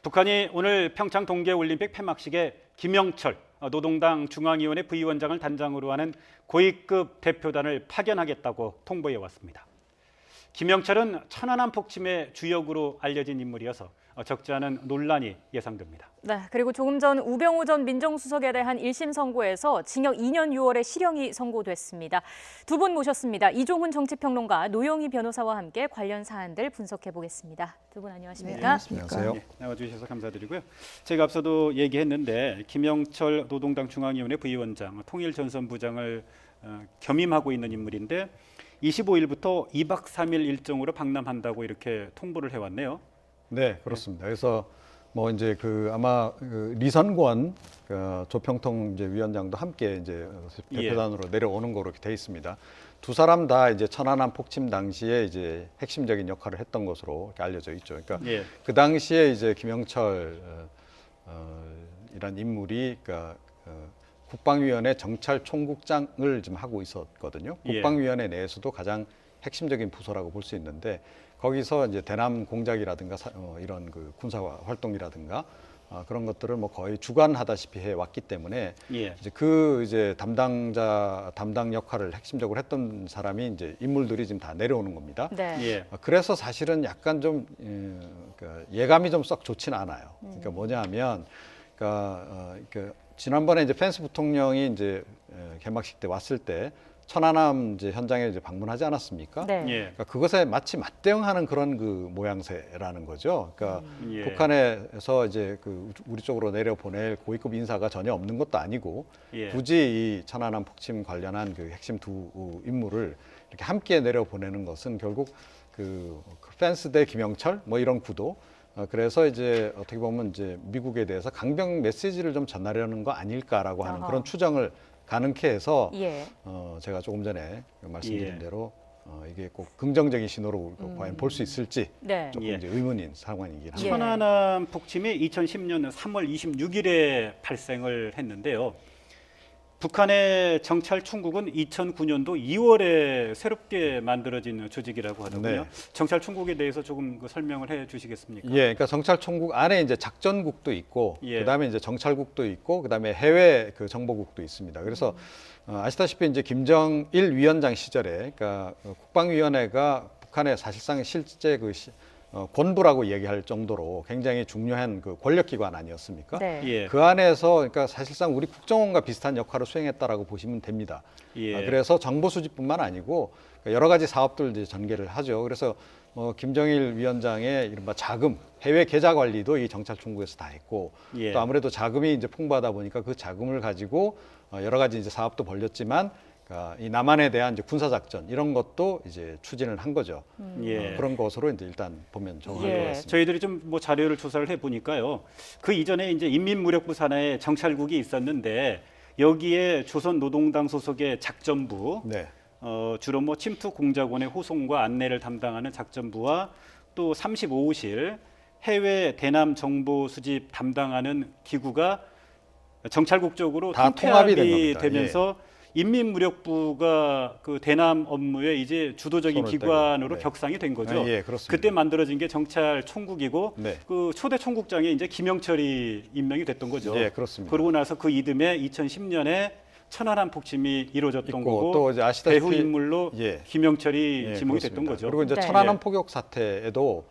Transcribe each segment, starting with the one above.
북한이 오늘 평창 동계올림픽 폐막식에 김영철 노동당 중앙위원회 부위원장을 단장으로 하는 고위급 대표단을 파견하겠다고 통보해 왔습니다. 김영철은 천안함 폭침의 주역으로 알려진 인물이어서 적지 않은 논란이 예상됩니다. 네, 그리고 조금 전 우병우 전 민정수석에 대한 1심 선고에서 징역 2년 6월의 실형이 선고됐습니다. 두 분 모셨습니다. 이종훈 정치평론가, 노영희 변호사와 함께 관련 사안들 분석해 보겠습니다. 두 분 안녕하십니까? 네, 안녕하세요. 네, 나와주셔서 감사드리고요. 제가 앞서도 얘기했는데 김영철 노동당 중앙위원회 부위원장, 통일전선부장을 겸임하고 있는 인물인데 25일부터 2박 3일 일정으로 방남한다고 이렇게 통보를 해왔네요. 네, 그렇습니다. 그래서 뭐 이제 아마 리선권 조평통 이제 위원장도 함께 이제 대표단으로 내려오는 거로 돼 있습니다. 두 사람 다 이제 천안함 폭침 당시에 이제 핵심적인 역할을 했던 것으로 이렇게 알려져 있죠. 그러니까 그 당시에 이제 김영철 이란 인물이 국방위원회 정찰총국장을 지금 하고 있었거든요. 국방위원회 내에서도 가장 핵심적인 부서라고 볼 수 있는데 거기서 이제 대남 공작이라든가 이런 군사 활동이라든가 그런 것들을 뭐 거의 주관하다시피 해 왔기 때문에 이제 담당 역할을 핵심적으로 했던 사람이 이제 인물들이 지금 다 내려오는 겁니다. 네. 그래서 사실은 약간 좀 예감이 좀 썩 좋지는 않아요. 그러니까 뭐냐하면 지난번에 이제 펜스 부통령이 이제 개막식 때 왔을 때 천안함 이제 현장에 이제 방문하지 않았습니까? 네. 그러니까 그것에 마치 맞대응하는 그런 모양새라는 거죠. 그러니까 북한에서 이제 우리 쪽으로 내려 보낼 고위급 인사가 전혀 없는 것도 아니고 굳이 이 천안함 폭침 관련한 핵심 두 인물을 이렇게 함께 내려 보내는 것은 결국 펜스 대 김영철 뭐 이런 구도. 그래서 이제 어떻게 보면 이제 미국에 대해서 강경 메시지를 좀 전하려는 거 아닐까라고 하는 그런 추정을 가능케 해서 제가 조금 전에 말씀드린 대로 이게 꼭 긍정적인 신호로 과연 볼 수 있을지 조금 이제 의문인 상황이긴 합니다. 천안함 폭침이 2010년 3월 26일에 발생을 했는데요. 북한의 정찰 총국은 2009년도 2월에 새롭게 만들어진 조직이라고 하더군요. 정찰 총국에 대해서 조금 설명을 해주시겠습니까? 그러니까 정찰 총국 안에 이제 작전국도 있고, 그다음에 이제 정찰국도 있고, 그다음에 해외 정보국도 있습니다. 그래서 아시다시피 이제 김정일 위원장 시절에, 그러니까 국방위원회가 북한의 사실상 실제 권부라고 얘기할 정도로 굉장히 중요한 권력기관 아니었습니까? 그 안에서 그러니까 사실상 우리 국정원과 비슷한 역할을 수행했다라고 보시면 됩니다. 그래서 정보 수집뿐만 아니고 여러 가지 사업들 이제 전개를 하죠. 그래서 김정일 위원장의 이른바 자금, 해외 계좌 관리도 이 정찰총국에서 다 했고, 또 아무래도 자금이 이제 풍부하다 보니까 그 자금을 가지고 여러 가지 이제 사업도 벌렸지만. 이 남한에 대한 이제 군사 작전 이런 것도 이제 추진을 한 거죠. 그런 것으로 이제 일단 보면 좋을 것 같습니다. 저희들이 좀 자료를 조사를 해 보니까요. 그 이전에 이제 인민무력부 산하에 정찰국이 있었는데 여기에 조선노동당 소속의 작전부, 주로 침투 공작원의 호송과 안내를 담당하는 작전부와 또 35호실 해외 대남 정보 수집 담당하는 기구가 정찰국 쪽으로 다 통합이 되면서 인민무력부가 대남 업무에 이제 주도적인 기관으로 격상이 된 거죠. 그때 만들어진 게 정찰 총국이고 초대 총국장에 이제 김영철이 임명이 됐던 거죠. 그렇습니다. 그러고 나서 그 이듬해 2010년에 천안함 폭침이 이루어졌던 거고 또 이제 아시다시피 배후 인물로 김영철이 지목이 됐던 거죠. 그리고 이제 천안함 포격 사태에도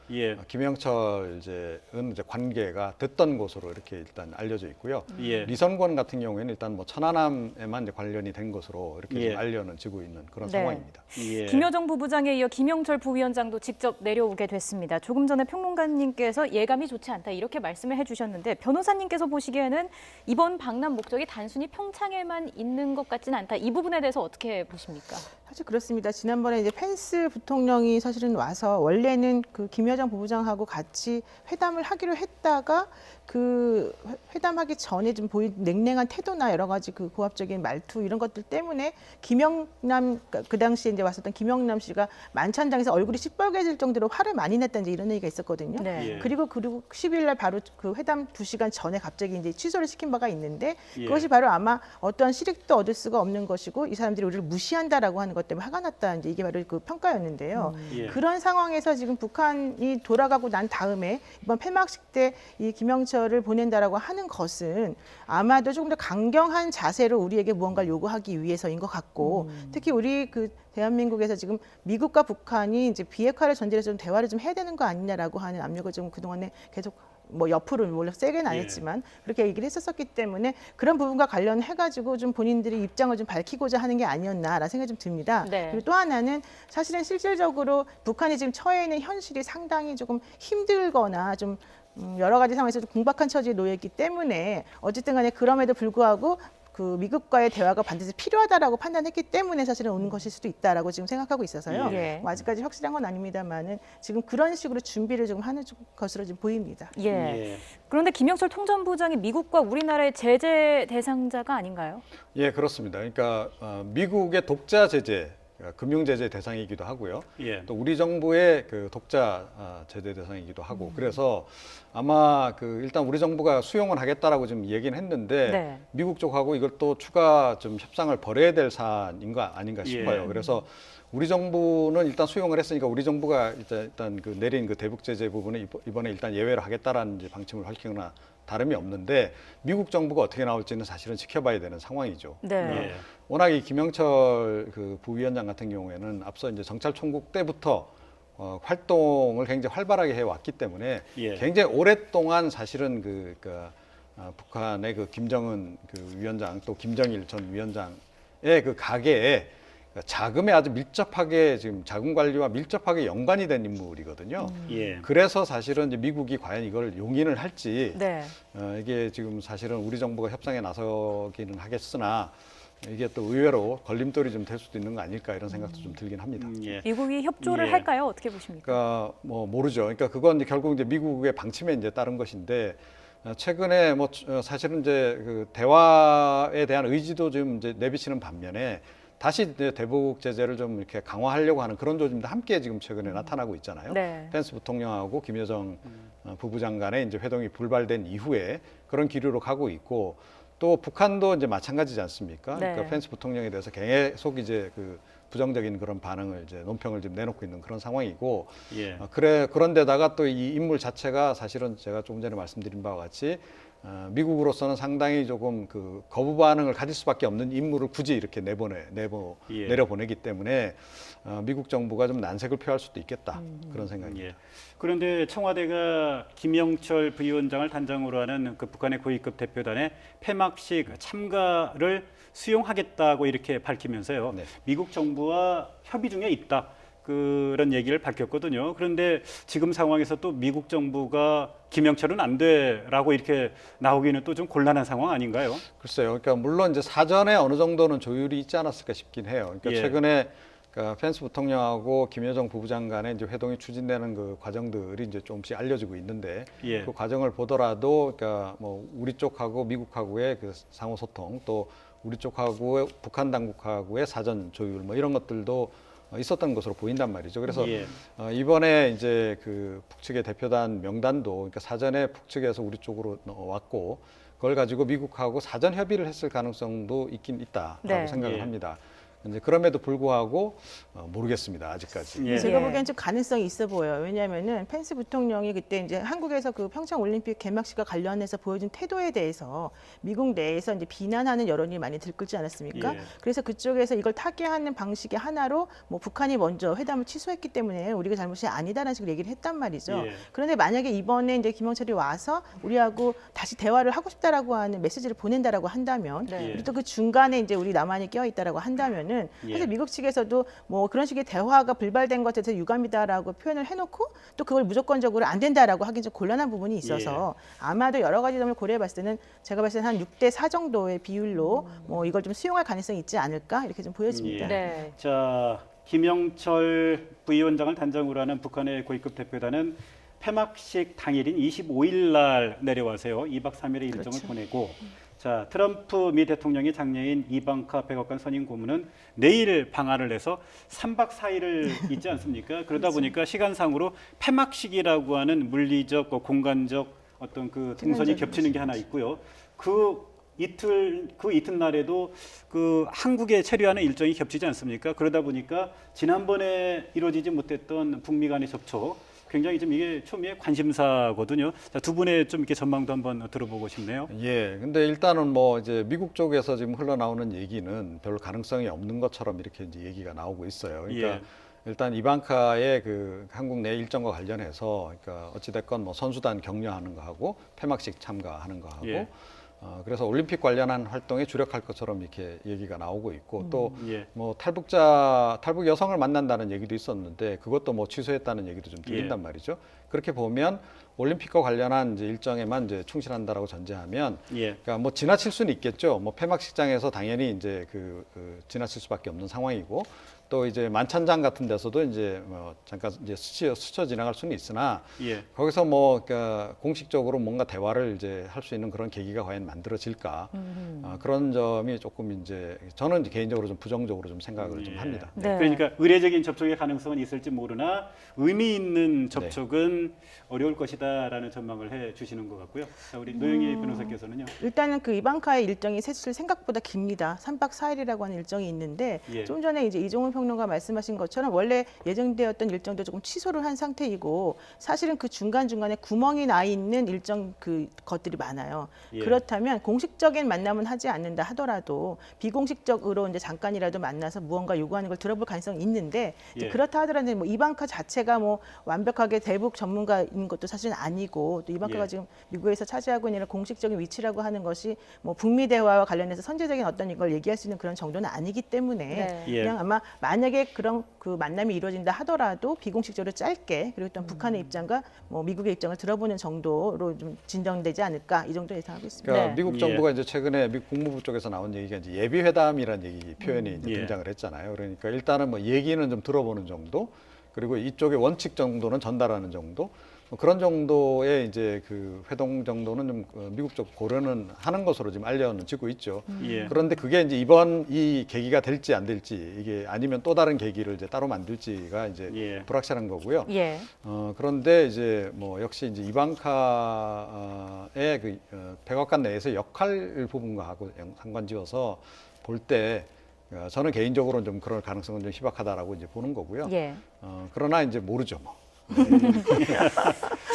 김영철 이제 관계가 됐던 것으로 이렇게 일단 알려져 있고요. 리선권 같은 경우에는 일단 천안함에만 이제 관련이 된 것으로 이렇게 좀 알려지고 있는 그런 상황입니다. 김여정 부부장에 이어 김영철 부위원장도 직접 내려오게 됐습니다. 조금 전에 평론가님께서 예감이 좋지 않다 이렇게 말씀을 해주셨는데 변호사님께서 보시기에는 이번 방남 목적이 단순히 평창에만 있는 것 같지는 않다. 이 부분에 대해서 어떻게 보십니까? 사실 그렇습니다. 지난번에 이제 펜스 부통령이 사실은 와서 원래는 김여정 부부장하고 같이 회담을 하기로 했다가 회담하기 전에 좀 보인 냉랭한 태도나 여러 가지 고압적인 말투 이런 것들 때문에 김영남 그 당시에 이제 왔었던 김영남 씨가 만찬장에서 얼굴이 시뻘개질 정도로 화를 많이 냈다 이제 이런 얘기가 있었거든요. 그리고 10일 날 바로 회담 2시간 전에 갑자기 이제 취소를 시킨 바가 있는데 그것이 바로 아마 어떤 소식도 얻을 수가 없는 것이고 이 사람들이 우리를 무시한다라고 하는 것 때문에 화가 났다. 이제 이게 바로 그 평가였는데요. 예. 그런 상황에서 지금 북한이 돌아가고 난 다음에 이번 폐막식 때 이 김영철을 보낸다라고 하는 것은 아마도 조금 더 강경한 자세로 우리에게 무언가를 요구하기 위해서인 것 같고 특히 우리 그 대한민국에서 지금 미국과 북한이 이제 비핵화를 전제해서 좀 대화를 좀 해야 되는 거 아니냐라고 하는 압력을 좀 그동안에 계속 뭐 옆으로 물론 세게는 안 했지만 그렇게 얘기를 했었기 때문에 그런 부분과 관련해가지고 좀 본인들이 입장을 좀 밝히고자 하는 게 아니었나라는 생각이 좀 듭니다. 네. 그리고 또 하나는 사실은 실질적으로 북한이 지금 처해 있는 현실이 상당히 조금 힘들거나 좀 여러 가지 상황에서 좀 궁박한 처지에 놓여 있기 때문에 어쨌든 간에 그럼에도 불구하고 그 미국과의 대화가 반드시 필요하다라고 판단했기 때문에 사실은 오는 것일 수도 있다라고 지금 생각하고 있어서요. 예. 뭐 아직까지 확실한 건 아닙니다만은 지금 그런 식으로 준비를 좀 하는 것으로 좀 보입니다. 예. 예. 그런데 김영철 통전부장이 미국과 우리나라의 제재 대상자가 아닌가요? 예, 그렇습니다. 그러니까 미국의 독자 제재, 금융 제재 대상이기도 하고요. 예. 또 우리 정부의 그 독자 제재 대상이기도 하고 그래서 아마 그 일단 우리 정부가 수용을 하겠다라고 좀 얘기는 했는데 네. 미국 쪽하고 이걸 또 추가 좀 협상을 벌여야 될 사안인가 아닌가 싶어요. 예. 그래서 우리 정부는 일단 수용을 했으니까 우리 정부가 일단 그 내린 그 대북 제재 부분은 이번에 일단 예외로 하겠다라는 이제 방침을 밝히거나 다름이 없는데 미국 정부가 어떻게 나올지는 사실은 지켜봐야 되는 상황이죠. 네. 예. 워낙 이 김영철 그 부위원장 같은 경우에는 앞서 이제 정찰총국 때부터 활동을 굉장히 활발하게 해왔기 때문에 예. 굉장히 오랫동안 사실은 북한의 그 김정은 그 위원장 또 김정일 전 위원장의 그 가계에 자금에 아주 밀접하게 지금 자금 관리와 밀접하게 연관이 된 인물이거든요. 예. 그래서 사실은 이제 미국이 과연 이걸 용인을 할지 네. 이게 지금 사실은 우리 정부가 협상에 나서기는 하겠으나 이게 또 의외로 걸림돌이 좀 될 수도 있는 거 아닐까 이런 생각도 좀 들긴 합니다. 예. 미국이 협조를 예. 할까요? 어떻게 보십니까? 그러니까 뭐 모르죠. 그러니까 그건 이제 결국 이제 미국의 방침에 이제 따른 것인데 최근에 뭐 사실은 이제 그 대화에 대한 의지도 좀 이제 내비치는 반면에 다시 이제 대북 제재를 좀 이렇게 강화하려고 하는 그런 조짐도 함께 지금 최근에 나타나고 있잖아요. 네. 펜스 부통령하고 김여정 부부장 간의 이제 회동이 불발된 이후에 그런 기류로 가고 있고 또 북한도 이제 마찬가지지 않습니까? 네. 그러니까 펜스 부통령에 대해서 계속 이제 그 부정적인 그런 반응을 이제 논평을 지금 내놓고 있는 그런 상황이고 예. 그런데다가 또 이 인물 자체가 사실은 제가 조금 전에 말씀드린 바와 같이 미국으로서는 상당히 조금 그 거부 반응을 가질 수밖에 없는 인물을 굳이 이렇게 예. 내려보내기 때문에 미국 정부가 좀 난색을 표할 수도 있겠다 그런 생각입니다. 예. 그런데 청와대가 김영철 부위원장을 단장으로 하는 그 북한의 고위급 대표단의 폐막식 참가를 수용하겠다고 이렇게 밝히면서요. 네. 미국 정부와 협의 중에 있다. 그런 얘기를 밝혔거든요. 그런데 지금 상황에서 또 미국 정부가 김영철은 안 돼라고 이렇게 나오기는 또 좀 곤란한 상황 아닌가요? 글쎄요. 그러니까 물론 이제 사전에 어느 정도는 조율이 있지 않았을까 싶긴 해요. 그러니까 예. 최근에 그러니까 펜스 부통령하고 김여정 부부장 간의 이제 회동이 추진되는 그 과정들이 이제 조금씩 알려지고 있는데 예. 그 과정을 보더라도 그러니까 뭐 우리 쪽하고 미국하고의 그 상호 소통 또 우리 쪽하고 북한 당국하고의 사전 조율 뭐 이런 것들도 있었던 것으로 보인단 말이죠. 그래서 예. 이번에 이제 그 북측의 대표단 명단도 그러니까 사전에 북측에서 우리 쪽으로 왔고 그걸 가지고 미국하고 사전 협의를 했을 가능성도 있긴 있다라고 네. 생각을 예. 합니다. 근데 그럼에도 불구하고 모르겠습니다. 아직까지. 예. 제가 예. 보기엔 좀 가능성이 있어 보여요. 왜냐하면은 펜스 부통령이 그때 이제 한국에서 그 평창 올림픽 개막식과 관련해서 보여준 태도에 대해서 미국 내에서 이제 비난하는 여론이 많이 들끓지 않았습니까? 예. 그래서 그쪽에서 이걸 타개하는 방식의 하나로 뭐 북한이 먼저 회담을 취소했기 때문에 우리가 잘못이 아니다라는 식으로 얘기를 했단 말이죠. 예. 그런데 만약에 이번에 이제 김영철이 와서 우리하고 다시 대화를 하고 싶다라고 하는 메시지를 보낸다라고 한다면 네. 우리 또 그 중간에 이제 우리 남한이 껴 있다라고 한다면은 사실 예. 미국 측에서도 뭐 그런 식의 대화가 불발된 것에 대해서 유감이다라고 표현을 해놓고 또 그걸 무조건적으로 안 된다라고 하긴 좀 곤란한 부분이 있어서 아마도 여러 가지 점을 고려해봤을 때는 제가 봤을 때는 한 6대4 정도의 비율로 뭐 이걸 좀 수용할 가능성이 있지 않을까 이렇게 좀 보여집니다. 예. 네. 자, 김영철 부위원장을 단장으로 하는 북한의 고위급 대표단은 폐막식 당일인 25일 날 내려와서요. 2박 3일의 일정을 그렇죠. 보내고 자, 트럼프 미 대통령의 장녀인 이방카 백악관 선임 고문은 내일 방한을 해서 3박 4일을 있지 않습니까? 그러다 보니까 시간상으로 폐막식이라고 하는 물리적, 공간적 어떤 그 동선이 겹치는 게 하나 있고요. 그 그 이튿날에도 그 한국에 체류하는 일정이 겹치지 않습니까? 그러다 보니까 지난번에 이루어지지 못했던 북미 간의 접촉 굉장히 좀 이게 초미의 관심사거든요. 자, 두 분의 좀 이렇게 전망도 한번 들어보고 싶네요. 예. 근데 일단은 뭐 이제 미국 쪽에서 지금 흘러나오는 얘기는 별로 가능성이 없는 것처럼 이렇게 이제 얘기가 나오고 있어요. 그러니까 예. 일단 이방카의 그 한국 내 일정과 관련해서 그러니까 어찌됐건 뭐 선수단 격려하는 거 하고 폐막식 참가하는 거 하고 예. 그래서 올림픽 관련한 활동에 주력할 것처럼 이렇게 얘기가 나오고 있고 또 예. 뭐 탈북 여성을 만난다는 얘기도 있었는데 그것도 뭐 취소했다는 얘기도 좀 들린단 말이죠. 그렇게 보면 올림픽과 관련한 이제 일정에만 이제 충실한다라고 전제하면, 예. 그러니까 뭐 지나칠 수는 있겠죠. 뭐 폐막식장에서 당연히 이제 그 지나칠 수밖에 없는 상황이고, 또 이제 만찬장 같은 데서도 이제 뭐 잠깐 이제 스쳐 지나갈 수는 있으나, 예. 거기서 뭐 그러니까 공식적으로 뭔가 대화를 이제 할 수 있는 그런 계기가 과연 만들어질까, 그런 점이 조금 이제 저는 이제 개인적으로 좀 부정적으로 좀 생각을 좀 합니다. 네. 그러니까 의례적인 접촉의 가능성은 있을지 모르나 의미 있는 접촉은 어려울 것이다라는 전망을 해주시는 것 같고요. 자, 우리 노영희 변호사께서는요. 일단은 그 이방카의 일정이 사실 생각보다 깁니다. 3박 4일이라고 하는 일정이 있는데 예. 좀 전에 이제 이종훈 평론가 말씀하신 것처럼 원래 예정되었던 일정도 조금 취소를 한 상태이고 사실은 그 중간중간에 구멍이 나 있는 일정 그 것들이 많아요. 예. 그렇다면 공식적인 만남은 하지 않는다 하더라도 비공식적으로 이제 잠깐이라도 만나서 무언가 요구하는 걸 들어볼 가능성이 있는데 이제 예. 그렇다 하더라도 뭐 이방카 자체가 뭐 완벽하게 대북 전문가인 것도 사실은 아니고 또 이방카가 예. 지금 미국에서 차지하고 있는 공식적인 위치라고 하는 것이 뭐 북미 대화와 관련해서 선제적인 어떤 이걸 얘기할 수 있는 그런 정도는 아니기 때문에 네. 예. 그냥 아마 만약에 그런 그 만남이 이루어진다 하더라도 비공식적으로 짧게 그리고 또 북한의 입장과 뭐 미국의 입장을 들어보는 정도로 좀 진정되지 않을까 이 정도 예상하고 있습니다. 그러니까 네. 미국 정부가 이제 최근에 미국 국무부 쪽에서 나온 얘기가 이제 예비회담이라는 얘기 표현이 이제 예. 등장을 했잖아요. 그러니까 일단은 뭐 얘기는 좀 들어보는 정도, 그리고 이쪽의 원칙 정도는 전달하는 정도, 뭐 그런 정도의 이제 그 회동 정도는 좀 미국 쪽 고려는 하는 것으로 지금 알려지고 있죠. 예. 그런데 그게 이제 이번 이 계기가 될지 안 될지, 이게 아니면 또 다른 계기를 이제 따로 만들지가 이제 예. 불확실한 거고요. 예. 그런데 이제 뭐 역시 이제 이방카의 그 백악관 내에서 역할 부분과하고 상관지어서 볼 때 저는 개인적으로는 좀 그럴 가능성은 좀 희박하다라고 이제 보는 거고요. 예. 그러나 이제 모르죠 뭐.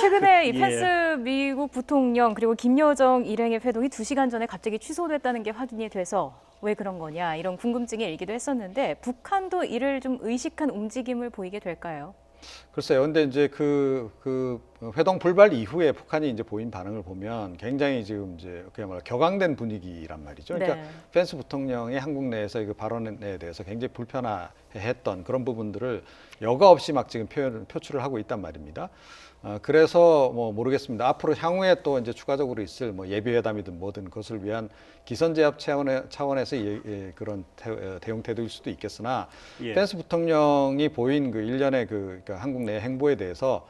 최근에 이 예. 펜스 미국 부통령 그리고 김여정 일행의 회동이 2시간 전에 갑자기 취소됐다는 게 확인이 돼서 왜 그런 거냐 이런 궁금증이 일기도 했었는데 북한도 이를 좀 의식한 움직임을 보이게 될까요? 글쎄요. 근데 이제 그 회동 불발 이후에 북한이 이제 보인 반응을 보면 굉장히 지금 이제 그야말로 격앙된 분위기란 말이죠. 그러니까 네. 펜스 부통령이 한국 내에서 그 발언에 대해서 굉장히 불편해했던 그런 부분들을 여과 없이 막 지금 표출을 하고 있단 말입니다. 그래서 뭐 모르겠습니다. 앞으로 향후에 또 이제 추가적으로 있을 뭐 예비회담이든 뭐든 그것을 위한 기선제압 차원에서 그런 대응 태도일 수도 있겠으나 예. 펜스 부통령이 보인 그 일련의 그러니까 한국 내 행보에 대해서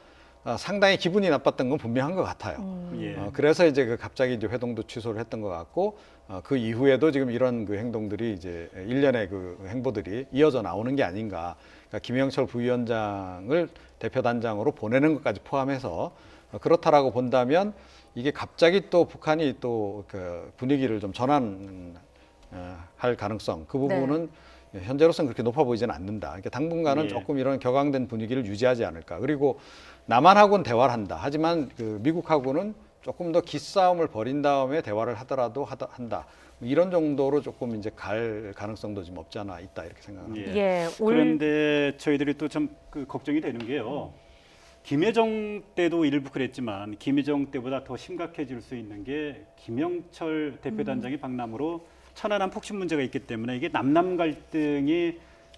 상당히 기분이 나빴던 건 분명한 것 같아요. 예. 그래서 이제 그 갑자기 이제 회동도 취소를 했던 것 같고 그 이후에도 지금 이런 그 행동들이 이제 일련의 그 행보들이 이어져 나오는 게 아닌가. 그러니까 김영철 부위원장을 대표단장으로 보내는 것까지 포함해서 그렇다라고 본다면 이게 갑자기 또 북한이 또 그 분위기를 좀 전환할 가능성 그 부분은 현재로서는 그렇게 높아 보이지는 않는다. 그러니까 당분간은 예. 조금 이런 격앙된 분위기를 유지하지 않을까. 그리고 남한하고는 대화를 한다. 하지만 그 미국하고는 조금 더 기싸움을 벌인 다음에 대화를 하더라도 한다. 이런 정도로 조금 이제 갈 가능성도 좀 없지 않아 있다 이렇게 생각합니다. 예. 그런데 저희들이 또 좀 그 걱정이 되는 게요. 김여정 때도 일부 그랬지만 김여정 때보다 더 심각해질 수 있는 게 김영철 대표단장의 방남으로 천안함 폭신 문제가 있기 때문에 이게 남남 갈등이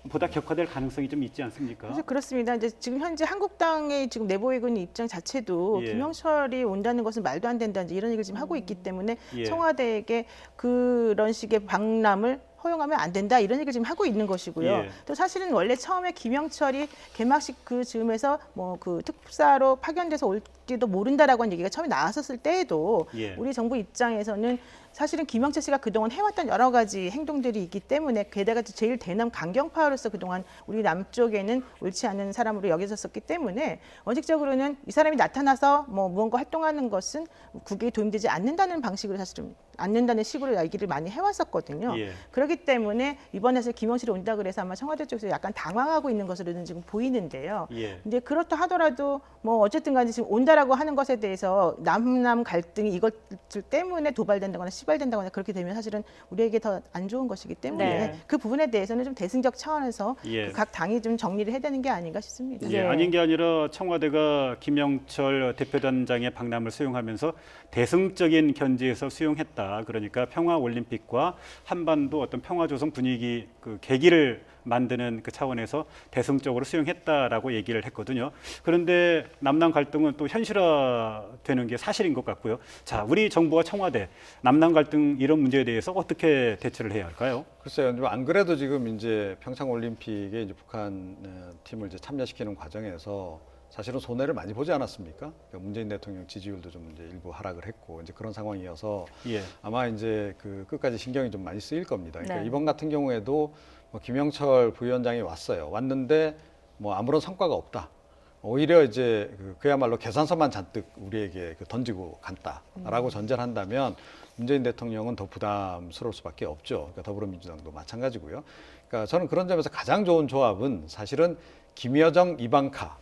보다 격화될 가능성이 좀 있지 않습니까? 그래서 그렇습니다. 이제 지금 현재 한국당의 지금 내보이고 입장 자체도 예. 김영철이 온다는 것은 말도 안 된다 이제 이런 얘기를 지금 하고 있기 때문에 예. 청와대에게 그런 식의 방남을 허용하면 안 된다 이런 얘기를 지금 하고 있는 것이고요. 예. 또 사실은 원래 처음에 김영철이 개막식 그 즈음에서 뭐 그 특사로 파견돼서 올지도 모른다라고 하는 얘기가 처음에 나왔었을 때에도 예. 우리 정부 입장에서는 사실은 김영철 씨가 그동안 해왔던 여러 가지 행동들이 있기 때문에 게다가 제일 대남 강경파로서 그동안 우리 남쪽에는 옳지 않은 사람으로 여겨졌었기 때문에 원칙적으로는 이 사람이 나타나서 뭐 무언가 활동하는 것은 국익에 도움되지 않는다는 방식으로 사실은 않는다는 식으로 얘기를 많이 해왔었거든요. 예. 그렇기 때문에 이번에 김영실이 온다 그래서 아마 청와대 쪽에서 약간 당황하고 있는 것으로는 지금 보이는데요. 예. 근데 그렇다 하더라도 뭐 어쨌든 간에 지금 온다라고 하는 것에 대해서 남남 갈등이 이것들 때문에 도발된다거나 시발된다거나 그렇게 되면 사실은 우리에게 더 안 좋은 것이기 때문에 네. 그 부분에 대해서는 좀 대승적 차원에서 예. 각 당이 좀 정리를 해야 되는 게 아닌가 싶습니다. 예, 아닌 게 아니라 청와대가 김영철 대표단장의 방남을 수용하면서 대승적인 견지에서 수용했다. 그러니까 평화올림픽과 한반도 어떤 평화조성 분위기 그 계기를 만드는 그 차원에서 대승적으로 수용했다라고 얘기를 했거든요. 그런데 남남 갈등은 또 현실화되는 게 사실인 것 같고요. 자, 우리 정부와 청와대 남남 갈등 이런 문제에 대해서 어떻게 대처를 해야 할까요? 글쎄요, 안 그래도 지금 이제 평창 올림픽에 이제 북한 팀을 이제 참여시키는 과정에서 사실은 손해를 많이 보지 않았습니까? 그러니까 문재인 대통령 지지율도 좀 이제 일부 하락을 했고 이제 그런 상황이어서 예. 아마 이제 그 끝까지 신경이 좀 많이 쓰일 겁니다. 그러니까 네. 이번 같은 경우에도 뭐 김영철 부위원장이 왔어요. 왔는데 뭐 아무런 성과가 없다. 오히려 이제 그야말로 계산서만 잔뜩 우리에게 던지고 간다라고 전제를 한다면 문재인 대통령은 더 부담스러울 수밖에 없죠. 그러니까 더불어민주당도 마찬가지고요. 그러니까 저는 그런 점에서 가장 좋은 조합은 사실은 김여정, 이방카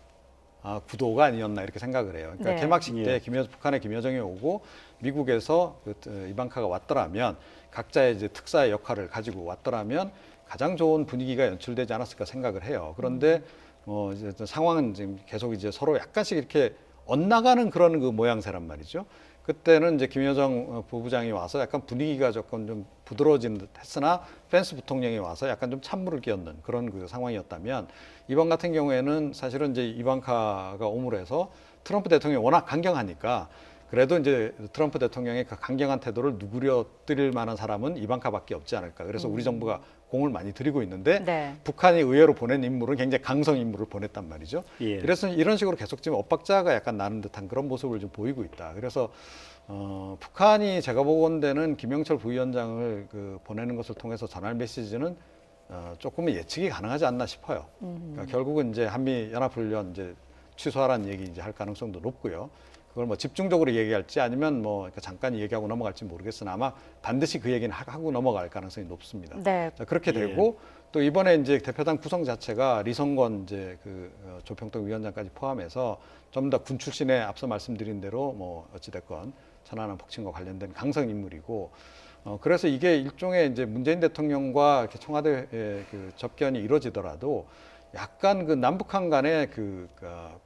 구도가 아니었나 이렇게 생각을 해요. 그러니까 네. 개막식 때 예. 북한의 김여정이 오고 미국에서 이방카가 왔더라면 각자의 이제 특사의 역할을 가지고 왔더라면 가장 좋은 분위기가 연출되지 않았을까 생각을 해요. 그런데 이제 상황은 지금 계속 이제 서로 약간씩 이렇게 엇나가는 그런 그 모양새란 말이죠. 그때는 이제 김여정 부부장이 와서 약간 분위기가 조금 좀 부드러워진 듯 했으나 펜스 부통령이 와서 약간 좀 찬물을 끼얹는 그런 그 상황이었다면 이번 같은 경우에는 사실은 이제 이방카가 옴으로 해서 트럼프 대통령이 워낙 강경하니까 그래도 이제 트럼프 대통령의 그 강경한 태도를 누그러뜨릴 만한 사람은 이방카밖에 없지 않을까. 그래서 우리 정부가 공을 많이 들이고 있는데 네. 북한이 의외로 보낸 인물은 굉장히 강성 인물을 보냈단 말이죠. 예. 그래서 이런 식으로 계속 지금 엇박자가 약간 나는 듯한 그런 모습을 좀 보이고 있다. 그래서 북한이 제가 보건대는 김영철 부위원장을 보내는 것을 통해서 전할 메시지는 조금은 예측이 가능하지 않나 싶어요. 그러니까 결국은 이제 한미 연합훈련 이제 취소하라는 얘기 이제 할 가능성도 높고요. 그걸 뭐 집중적으로 얘기할지 아니면 뭐 잠깐 얘기하고 넘어갈지 모르겠으나 아마 반드시 그 얘기는 하고 넘어갈 가능성이 높습니다. 네. 자, 그렇게 되고 또 이번에 이제 대표단 구성 자체가 리성건 이제 조평동 위원장까지 포함해서 좀 더 군 출신의 앞서 말씀드린 대로 뭐 어찌됐건 천안함 폭침과 관련된 강성 인물이고 그래서 이게 일종의 이제 문재인 대통령과 이렇게 청와대의 그 접견이 이루어지더라도 약간 그 남북한 간의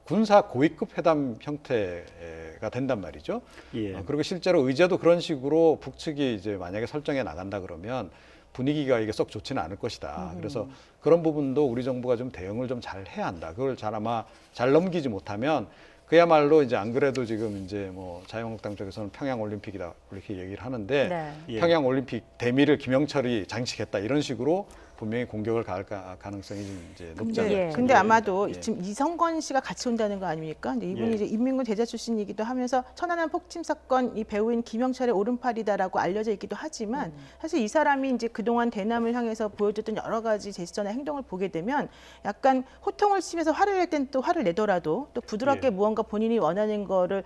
군사 고위급 회담 형태가 된단 말이죠. 예. 그리고 실제로 의제도 그런 식으로 북측이 이제 만약에 설정해 나간다 그러면 분위기가 이게 썩 좋지는 않을 것이다. 그래서 그런 부분도 우리 정부가 좀 대응을 좀 잘 해야 한다. 그걸 아마 잘 넘기지 못하면 그야말로 이제 안 그래도 지금 이제 뭐 자유한국당 쪽에서는 평양 올림픽이다 이렇게 얘기를 하는데 네. 예. 평양 올림픽 대미를 김영철이 장식했다 이런 식으로 분명히 공격을 가할 가능성이 좀 이제 높지 않을까. 근데 아마도 예. 지금 이성건 씨가 같이 온다는 거 아닙니까? 근데 이분이 예. 이제 인민군 대자 출신이기도 하면서 천안함 폭침 사건 이 배우인 김영철의 오른팔이다라고 알려져 있기도 하지만 사실 이 사람이 이제 그동안 대남을 향해서 보여줬던 여러 가지 제스처나 행동을 보게 되면 약간 호통을 치면서 화를 낼 땐 또 화를 내더라도 또 부드럽게 예. 무언가 본인이 원하는 거를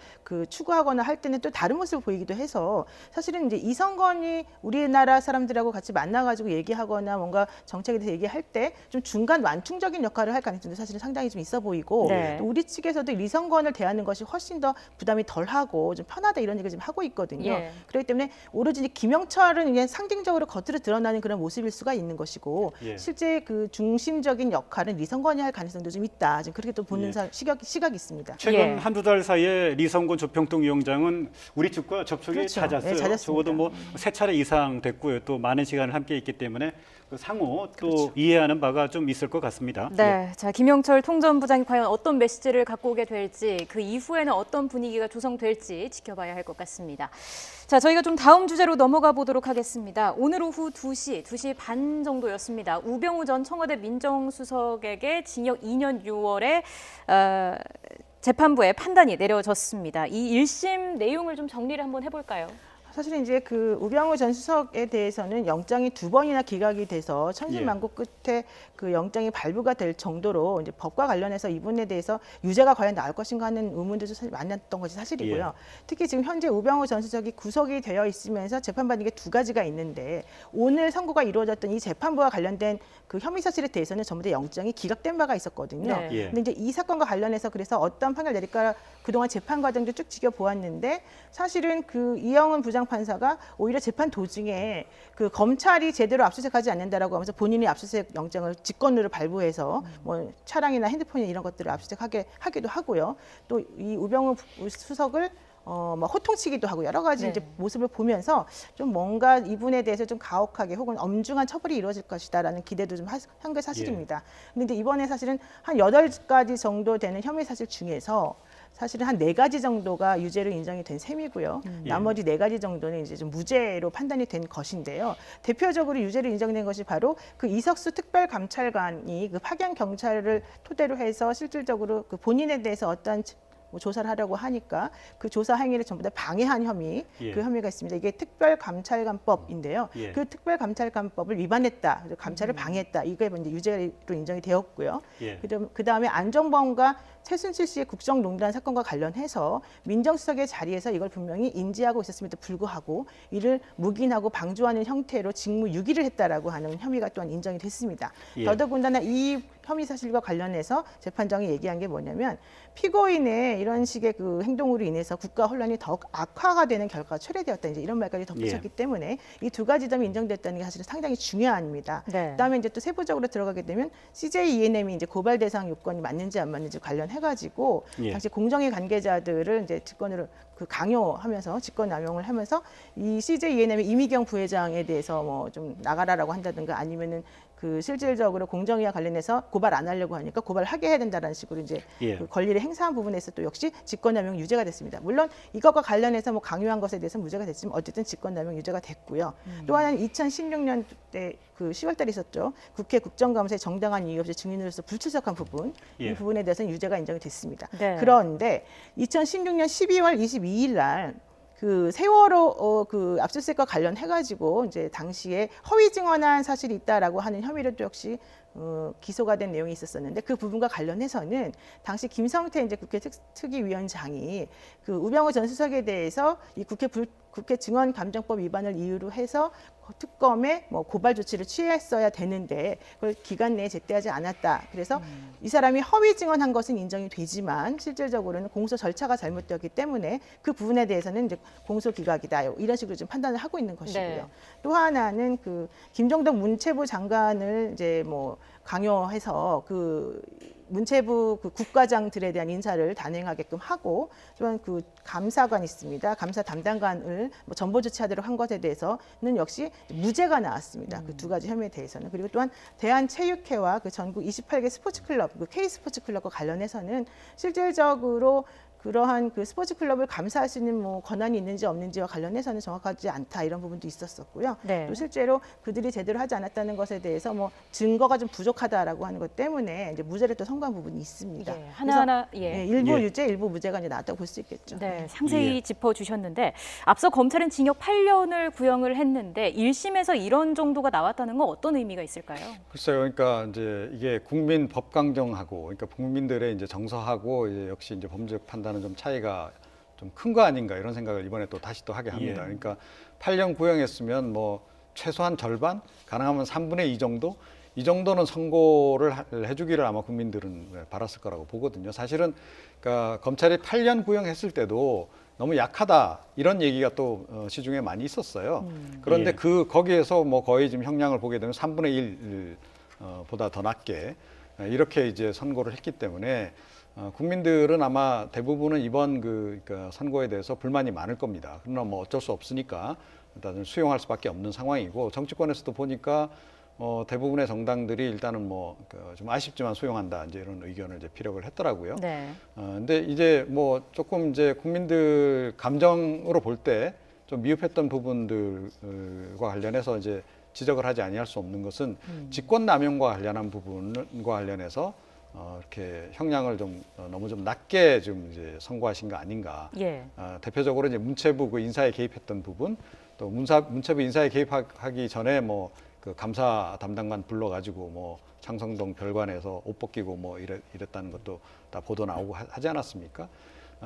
추구하거나 할 때는 또 다른 모습을 보이기도 해서 사실은 이제 이성건이 우리나라 사람들하고 같이 만나가지고 얘기하거나 뭔가 정책에 대해서 얘기할 때 좀 중간 완충적인 역할을 할 가능성도 사실은 상당히 좀 있어 보이고 네. 또 우리 측에서도 리성건을 대하는 것이 훨씬 더 부담이 덜하고 좀 편하다 이런 얘기를 지금 하고 있거든요. 예. 그렇기 때문에 오로지 김영철은 이게 상징적으로 겉으로 드러나는 그런 모습일 수가 있는 것이고 예. 실제 그 중심적인 역할은 리성건이 할 가능성도 좀 있다. 지금 그렇게 또 보는 예. 시각이 있습니다. 최근 예. 한두 달 사이에 리성건 조평동 위원장은 우리 측과 접촉이 그렇죠. 잦았어요. 네, 잦았습니다. 적어도 뭐 3차례 이상 됐고요. 또 많은 시간을 함께 있기 때문에 상호 또 이해하는 바가 좀 있을 것 같습니다. 네, 자 김영철 통전부장이 과연 어떤 메시지를 갖고 오게 될지 그 이후에는 어떤 분위기가 조성될지 지켜봐야 할 것 같습니다. 자, 저희가 좀 다음 주제로 넘어가 보도록 하겠습니다. 오늘 오후 2시 반 정도였습니다. 우병우 전 청와대 민정수석에게 징역 2년 6월에 재판부의 판단이 내려졌습니다. 이 1심 내용을 좀 정리를 한번 해볼까요? 사실은 이제 그 우병우 전 수석에 대해서는 영장이 2번이나 기각이 돼서 천신만고 끝에 그 영장이 발부가 될 정도로 이제 법과 관련해서 이분에 대해서 유죄가 과연 나올 것인가 하는 의문들도 사실 많았던 것이 사실이고요. 특히 지금 현재 우병우 전 수석이 구속이 되어 있으면서 재판받는 게 2가지가 있는데 오늘 선고가 이루어졌던 이 재판부와 관련된 그 혐의 사실에 대해서는 전부 다 영장이 기각된 바가 있었거든요. 네. 근데 이제 이 사건과 관련해서 그래서 어떤 판결 내릴까 그동안 재판 과정도 쭉 지켜보았는데 사실은 그 이영은 부장판사가 오히려 재판 도중에 그 검찰이 제대로 압수수색하지 않는다라고 하면서 본인이 압수수색 영장을 직권으로 발부해서 뭐 차량이나 핸드폰이나 이런 것들을 하기도 하고요. 또 이 우병우 수석을 뭐 호통치기도 하고 여러 가지 이제 모습을 보면서 좀 뭔가 이분에 대해서 좀 가혹하게 혹은 엄중한 처벌이 이루어질 것이다라는 기대도 좀 한 게 사실입니다. 근데 이제 이번에 사실은 한 8가지 정도 되는 혐의 사실 중에서 사실은 한 4가지 정도가 유죄로 인정이 된 셈이고요. 나머지 4가지 정도는 이제 좀 무죄로 판단이 된 것인데요. 대표적으로 유죄로 인정된 것이 바로 그 이석수 특별감찰관이 그 파견 경찰을 토대로 해서 실질적으로 그 본인에 대해서 어떤 뭐 조사를 하려고 하니까 그 조사 행위를 전부 다 방해한 혐의, 그 혐의가 있습니다. 이게 특별감찰관법인데요. 그 특별감찰관법을 위반했다, 감찰을 방해했다. 이게 이제 유죄로 인정이 되었고요. 그 다음에 안정범과 최순실 씨의 국정농단 사건과 관련해서 민정수석의 자리에서 이걸 분명히 인지하고 있었음에도 불구하고 이를 묵인하고 방조하는 형태로 직무유기를 했다라고 하는 혐의가 또한 인정이 됐습니다. 더더군다나 이 혐의 사실과 관련해서 재판장이 얘기한 게 뭐냐면 피고인의 이런 식의 그 행동으로 인해서 국가 혼란이 더욱 악화가 되는 결과가 초래되었다. 이제 이런 말까지 덧붙였기 때문에 이 2가지 점이 인정됐다는 게 사실은 상당히 중요합니다. 그다음에 이제 또 세부적으로 들어가게 되면 CJ E&M이 이제 고발 대상 요건이 맞는지 안 맞는지 관련해가지고 당시 공정위 관계자들을 이제 직권으로 그 강요하면서 직권남용을 하면서 이 CJ E&M의 이미경 부회장에 대해서 뭐 좀 나가라라고 한다든가 아니면은 그 실질적으로 공정위와 관련해서 고발 안 하려고 하니까 고발하게 해야 된다는 식으로 이제 그 권리를 행사한 부분에서 또 역시 직권남용 유죄가 됐습니다. 물론 이것과 관련해서 뭐 강요한 것에 대해서 무죄가 됐지만 어쨌든 직권남용 유죄가 됐고요. 또 하나는 2016년 때 그 10월달에 있었죠. 국회 국정감사에 정당한 이유 없이 증인으로서 불출석한 부분, 이 부분에 대해서는 유죄가 인정이 됐습니다. 그런데 2016년 12월 22일 날 그 세월호 그 압수수색과 관련해가지고 이제 당시에 허위 증언한 사실이 있다라고 하는 혐의를 또 역시 기소가 된 내용이 있었었는데 그 부분과 관련해서는 당시 김성태 이제 국회 특위위원장이 그 우병우 전 수석에 대해서 이 국회 증언감정법 위반을 이유로 해서 특검에 뭐 고발 조치를 취했어야 되는데 그걸 기간 내에 제때하지 않았다. 그래서 이 사람이 허위 증언한 것은 인정이 되지만 실질적으로는 공소 절차가 잘못되었기 때문에 그 부분에 대해서는 이제 공소 기각이다. 이런 식으로 좀 판단을 하고 있는 것이고요. 또 하나는 그 김종덕 문체부 장관을 이제 뭐 강요해서 그 문체부 그 국과장들에 대한 인사를 단행하게끔 하고 또한 그 감사관 있습니다. 감사 담당관을 뭐 전보 조치하도록 한 것에 대해서는 역시 무죄가 나왔습니다. 그 2가지 혐의에 대해서는. 그리고 또한 대한체육회와 그 전국 28개 스포츠클럽, 그 K스포츠클럽과 관련해서는 실질적으로 그러한 그 스포츠 클럽을 감사할 수 있는 뭐 권한이 있는지 없는지와 관련해서는 정확하지 않다 이런 부분도 있었었고요. 또 실제로 그들이 제대로 하지 않았다는 것에 대해서 뭐 증거가 좀 부족하다라고 하는 것 때문에 이제 무죄를 또 선고한 부분이 있습니다. 하나하나 일부 유죄, 일부 무죄가 이제 나왔다고 볼 수 있겠죠. 상세히 짚어주셨는데 앞서 검찰은 징역 8년을 구형을 했는데 1심에서 이런 정도가 나왔다는 건 어떤 의미가 있을까요? 글쎄요, 그러니까 이제 이게 국민 법강정하고, 그러니까 국민들의 이제 정서하고 이제 역시 이제 법적 판단은 좀 차이가 좀 큰 거 아닌가 이런 생각을 이번에 또 다시 또 하게 합니다. 그러니까 8년 구형했으면 뭐 최소한 절반, 가능하면 3분의 2 정도, 이 정도는 선고를 해주기를 아마 국민들은 바랐을 거라고 보거든요. 사실은 그러니까 검찰이 8년 구형했을 때도 너무 약하다 이런 얘기가 또 시중에 많이 있었어요. 그런데 그 거기에서 뭐 거의 지금 형량을 보게 되면 3분의 1 보다 더 낮게 이렇게 이제 선고를 했기 때문에 국민들은 아마 대부분은 이번 그러니까 선고에 대해서 불만이 많을 겁니다. 그러나 뭐 어쩔 수 없으니까 일단은 수용할 수밖에 없는 상황이고 정치권에서도 보니까 대부분의 정당들이 일단은 뭐 좀 아쉽지만 수용한다 이제 이런 의견을 이제 피력을 했더라고요. 근데 이제 뭐 조금 이제 국민들 감정으로 볼 때 좀 미흡했던 부분들과 관련해서 이제 지적을 하지 아니할 수 없는 것은 직권남용과 관련한 부분과 관련해서 이렇게 형량을 좀 너무 좀 낮게 좀 이제 선고하신 거 아닌가. 예. 대표적으로 이제 문체부 그 인사에 개입했던 부분, 또 문체부 인사에 개입하기 전에 뭐 그 감사 담당관 불러가지고 뭐 창성동 별관에서 옷 벗기고 뭐 이랬다는 것도 다 보도 나오고 하지 않았습니까?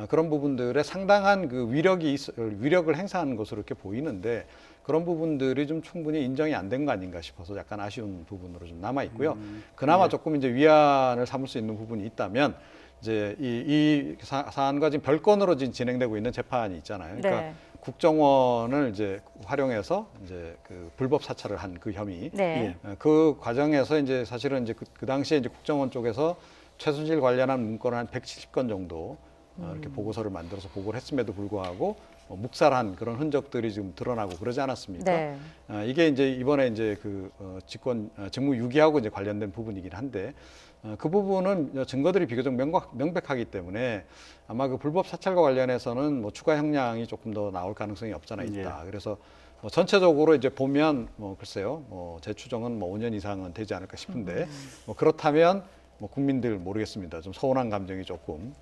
그런 부분들에 상당한 그 위력을 행사하는 것으로 이렇게 보이는데 그런 부분들이 좀 충분히 인정이 안 된 거 아닌가 싶어서 약간 아쉬운 부분으로 좀 남아 있고요. 그나마 조금 이제 위안을 삼을 수 있는 부분이 있다면 이제 이 사안과 지금 별건으로 지금 진행되고 있는 재판이 있잖아요. 그러니까 네. 국정원을 이제 활용해서 이제 그 불법 사찰을 한 그 혐의. 네. 그 과정에서 이제 사실은 이제 그 당시에 이제 국정원 쪽에서 최순실 관련한 문건을 한 170건 정도 이렇게 보고서를 만들어서 보고를 했음에도 불구하고 묵살한 그런 흔적들이 지금 드러나고 그러지 않았습니까? 네. 이게 이제 이번에 이제 그 직무 유기하고 이제 관련된 부분이긴 한데 그 부분은 증거들이 비교적 명백하기 때문에 아마 그 불법 사찰과 관련해서는 뭐 추가 형량이 조금 더 나올 가능성이 없잖아 있다. 그래서 뭐 전체적으로 이제 보면 뭐 글쎄요, 뭐 제 추정은 뭐 5년 이상은 되지 않을까 싶은데 뭐 그렇다면 뭐 국민들 모르겠습니다. 좀 서운한 감정이 조금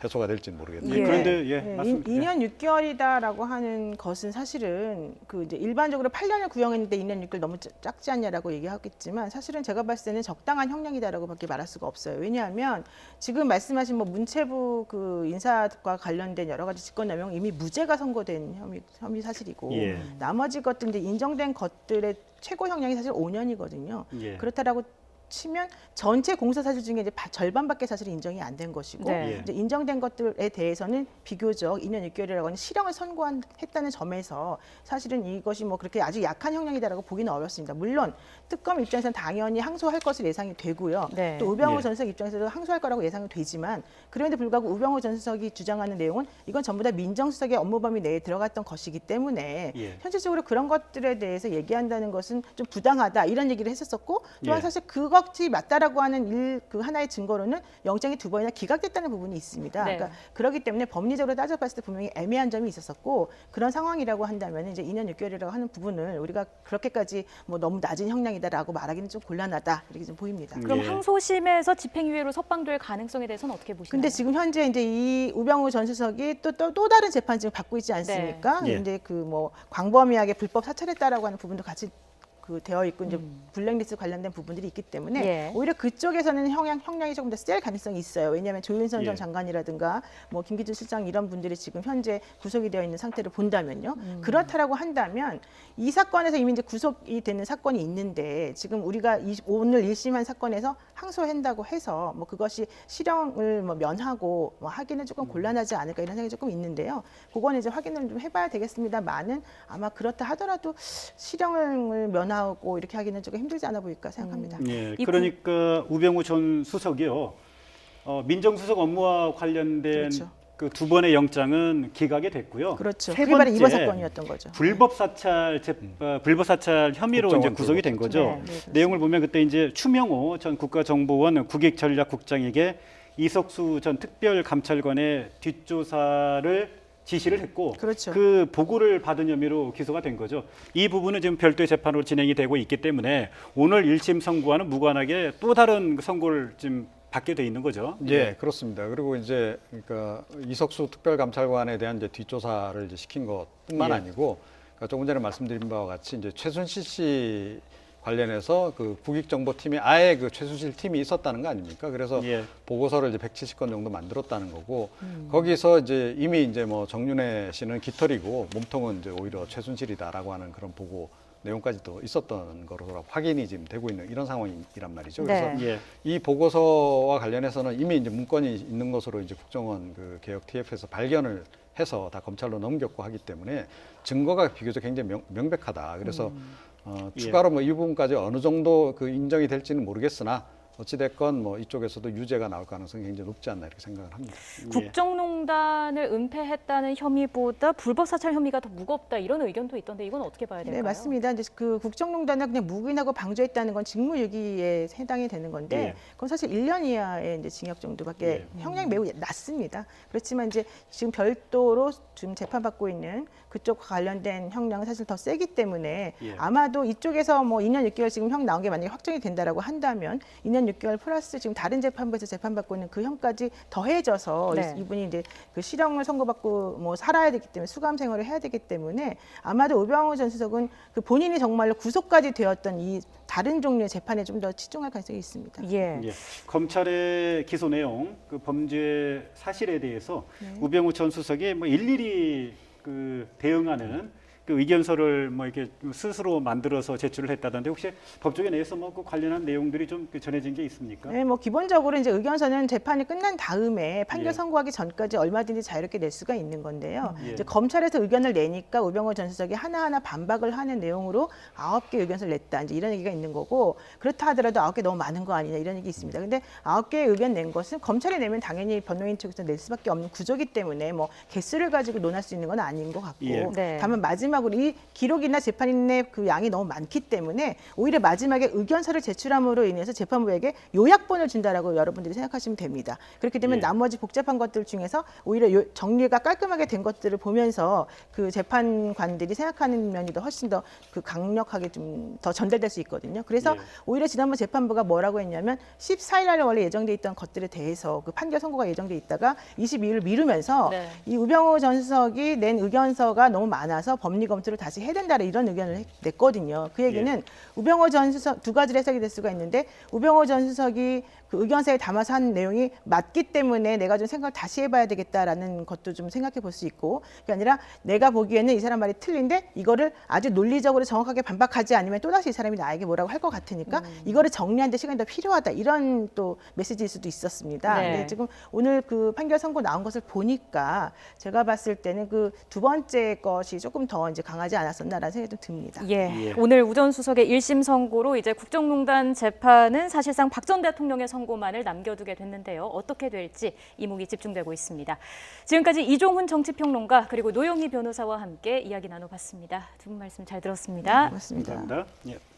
해소가 될지는 모르겠네요. 예. 그런데 맞습니다. 2년 6개월이다라고 하는 것은 사실은 그 이제 일반적으로 8년을 구형했는데 2년 6개월 너무 작지 않냐라고 얘기하겠지만 사실은 제가 봤을 때는 적당한 형량이다라고밖에 말할 수가 없어요. 왜냐하면 지금 말씀하신 뭐 문체부 그 인사과 관련된 여러 가지 직권남용 이미 무죄가 선고된 혐의 사실이고 나머지 것들 이제 인정된 것들의 최고 형량이 사실 5년이거든요. 그렇다라고 치면 전체 공사 사실 중에 이제 절반밖에 사실 인정이 안 된 것이고 이제 인정된 것들에 대해서는 비교적 2년 6개월이라고 하는 실형을 선고했다는 점에서 사실은 이것이 뭐 그렇게 아주 약한 형량이다라고 보기는 어렵습니다. 물론 특검 입장에서는 당연히 항소할 것을 예상이 되고요. 또 우병우 전 수석 입장에서도 항소할 거라고 예상이 되지만 그럼에도 불구하고 우병우 전 수석이 주장하는 내용은 이건 전부 다 민정수석의 업무 범위 내에 들어갔던 것이기 때문에 현실적으로 그런 것들에 대해서 얘기한다는 것은 좀 부당하다 이런 얘기를 했었었고 또한 사실 그것이 맞다라고 하는 그 하나의 증거로는 영장이 2번이나 기각됐다는 부분이 있습니다. 그러니까 그렇기 때문에 법리적으로 따져봤을 때 분명히 애매한 점이 있었었고 그런 상황이라고 한다면 이제 2년 6개월이라고 하는 부분을 우리가 그렇게까지 뭐 너무 낮은 형량이다라고 말하기는 좀 곤란하다 이렇게 좀 보입니다. 그럼 항소심에서 집행유예로 석방될 가능성에 대해서는 어떻게 보시나요? 근데 지금 현재 이제 이 우병우 전 수석이 또 다른 재판 지금 받고 있지 않습니까? 이제 그 뭐 광범위하게 불법 사찰했다라고 하는 부분도 같이 그 되어 있고 이제 블랙리스트 관련된 부분들이 있기 때문에 오히려 그쪽에서는 형량이 조금 더 셀 가능성이 있어요. 왜냐하면 조윤선 전 장관이라든가 뭐 김기준 실장 이런 분들이 지금 현재 구속이 되어 있는 상태를 본다면요. 그렇다라고 한다면 이 사건에서 이미 이제 구속이 되는 사건이 있는데 지금 우리가 오늘 1심한 사건에서 항소한다고 해서 뭐 그것이 실형을 뭐 면하고 뭐 하기는 조금 곤란하지 않을까 이런 생각이 조금 있는데요. 그거는 이제 확인을 좀 해봐야 되겠습니다만은 아마 그렇다 하더라도 실형을 면하고 이렇게 하기는 조금 힘들지 않아 보일까 생각합니다. 그러니까 우병우 전 수석이요. 민정수석 업무와 관련된 그 2번의 영장은 기각이 됐고요. 그렇죠. 세 그게 바로 이번 번째 사건이었던 거죠. 불법 사찰 혐의로 이제 구속이 된 거죠. 내용을 보면 그때 이제 추명호 전 국가정보원 국익전략국장에게 이석수 전 특별감찰관의 뒷조사를 지시를 했고 그 보고를 받은 혐의로 기소가 된 거죠. 이 부분은 지금 별도의 재판으로 진행이 되고 있기 때문에 오늘 1심 선고와는 무관하게 또 다른 선고를 지금 받게 돼 있는 거죠. 예, 그렇습니다. 그리고 이제 그러니까 이석수 특별감찰관에 대한 이제 뒷조사를 이제 시킨 것뿐만 아니고 그러니까 조금 전에 말씀드린 바와 같이 이제 최순실 씨 관련해서 그 국익정보팀이 아예 그 최순실 팀이 있었다는 거 아닙니까? 그래서 보고서를 이제 170건 정도 만들었다는 거고 거기서 이제 이미 이제 뭐 정윤회 씨는 깃털이고 몸통은 이제 오히려 최순실이다라고 하는 그런 보고 내용까지도 있었던 거로 확인이 지금 되고 있는 이런 상황이란 말이죠. 그래서 이 보고서와 관련해서는 이미 이제 문건이 있는 것으로 이제 국정원 그 개혁 TF에서 발견을 해서 다 검찰로 넘겼고 하기 때문에 증거가 비교적 굉장히 명백하다. 그래서 추가로 뭐 이 부분까지 어느 정도 그 인정이 될지는 모르겠으나 어찌됐건 뭐 이쪽에서도 유죄가 나올 가능성이 굉장히 높지 않나 이렇게 생각을 합니다. 국정농단을 은폐했다는 혐의보다 불법 사찰 혐의가 더 무겁다 이런 의견도 있던데 이건 어떻게 봐야 될까요? 네, 맞습니다. 이제 그 국정농단을 그냥 묵인하고 방조했다는 건 직무유기에 해당이 되는 건데 그건 사실 1년 이하의 이제 징역 정도밖에 형량이 매우 낮습니다. 그렇지만 이제 지금 별도로 지금 재판받고 있는 그쪽과 관련된 형량은 사실 더 세기 때문에 아마도 이쪽에서 뭐 2년 6개월 지금 형 나온 게 만약에 확정이 된다라고 한다면 2년 6개월 플러스 지금 다른 재판부에서 재판받고 있는 그 형까지 더해져서 네. 이분이 이제 그 실형을 선고받고 뭐 살아야 되기 때문에 수감 생활을 해야 되기 때문에 아마도 우병우 전 수석은 그 본인이 정말로 구속까지 되었던 이 다른 종류의 재판에 좀 더 치중할 가능성이 있습니다. 예. 예. 검찰의 기소 내용, 그 범죄 사실에 대해서 우병우 전 수석이 뭐 일일이 그 대응하는 그 의견서를 뭐 이렇게 스스로 만들어서 제출을 했다던데 혹시 법조계 내에서 뭐 그 관련한 내용들이 좀 전해진 게 있습니까? 네, 뭐 기본적으로 이제 의견서는 재판이 끝난 다음에 판결 예. 선고하기 전까지 얼마든지 자유롭게 낼 수가 있는 건데요. 예. 이제 검찰에서 의견을 내니까 우병우 전 수석이 하나하나 반박을 하는 내용으로 9개 의견서를 냈다. 이제 이런 얘기가 있는 거고 그렇다 하더라도 9개 너무 많은 거 아니냐 이런 얘기 있습니다. 근데 9개의 의견 낸 것은 검찰이 내면 당연히 변호인 측에서 낼 수밖에 없는 구조기 때문에 뭐 개수를 가지고 논할 수 있는 건 아닌 것 같고 예. 네. 다만 마지막으로 이 기록이나 재판인의 그 양이 너무 많기 때문에 오히려 마지막에 의견서를 제출함으로 인해서 재판부에게 요약본을 준다라고 여러분들이 생각하시면 됩니다. 그렇게 되면 예. 나머지 복잡한 것들 중에서 오히려 정리가 깔끔하게 된 것들을 보면서 그 재판관들이 생각하는 면이 더 훨씬 더 그 강력하게 좀 더 전달될 수 있거든요. 그래서 예. 오히려 지난번 재판부가 뭐라고 했냐면 14일 날에 원래 예정돼 있던 것들에 대해서 그 판결 선고가 예정돼 있다가 22일을 미루면서 네. 이 우병우 전 수석이 낸 의견서가 너무 많아서 법리 검토를 다시 해야 된다 이런 의견을 냈거든요. 그 얘기는 예. 우병우 전 수석 두 가지로 해석이 될 수가 있는데 우병우 전 수석이 그 의견서에 담아서 한 내용이 맞기 때문에 내가 좀 생각을 다시 해봐야 되겠다라는 것도 좀 생각해 볼 수 있고 그게 아니라 내가 보기에는 이 사람 말이 틀린데 이거를 아주 논리적으로 정확하게 반박하지 않으면 또다시 이 사람이 나에게 뭐라고 할 것 같으니까 이거를 정리하는 데 시간이 더 필요하다 이런 또 메시지일 수도 있었습니다. 네. 근데 지금 오늘 그 판결 선고 나온 것을 보니까 제가 봤을 때는 그 두 번째 것이 조금 더 이제 강하지 않았었나라는 생각이 좀 듭니다. 예. 예. 오늘 우 전 수석의 1심 선고로 이제 국정농단 재판은 사실상 박 전 대통령의 선고만을 남겨두게 됐는데요. 어떻게 될지 이목이 집중되고 있습니다. 지금까지 이종훈 정치평론가 그리고 노영희 변호사와 함께 이야기 나눠봤습니다. 두 분 말씀 잘 들었습니다. 고맙습니다. 감사합니다. 예.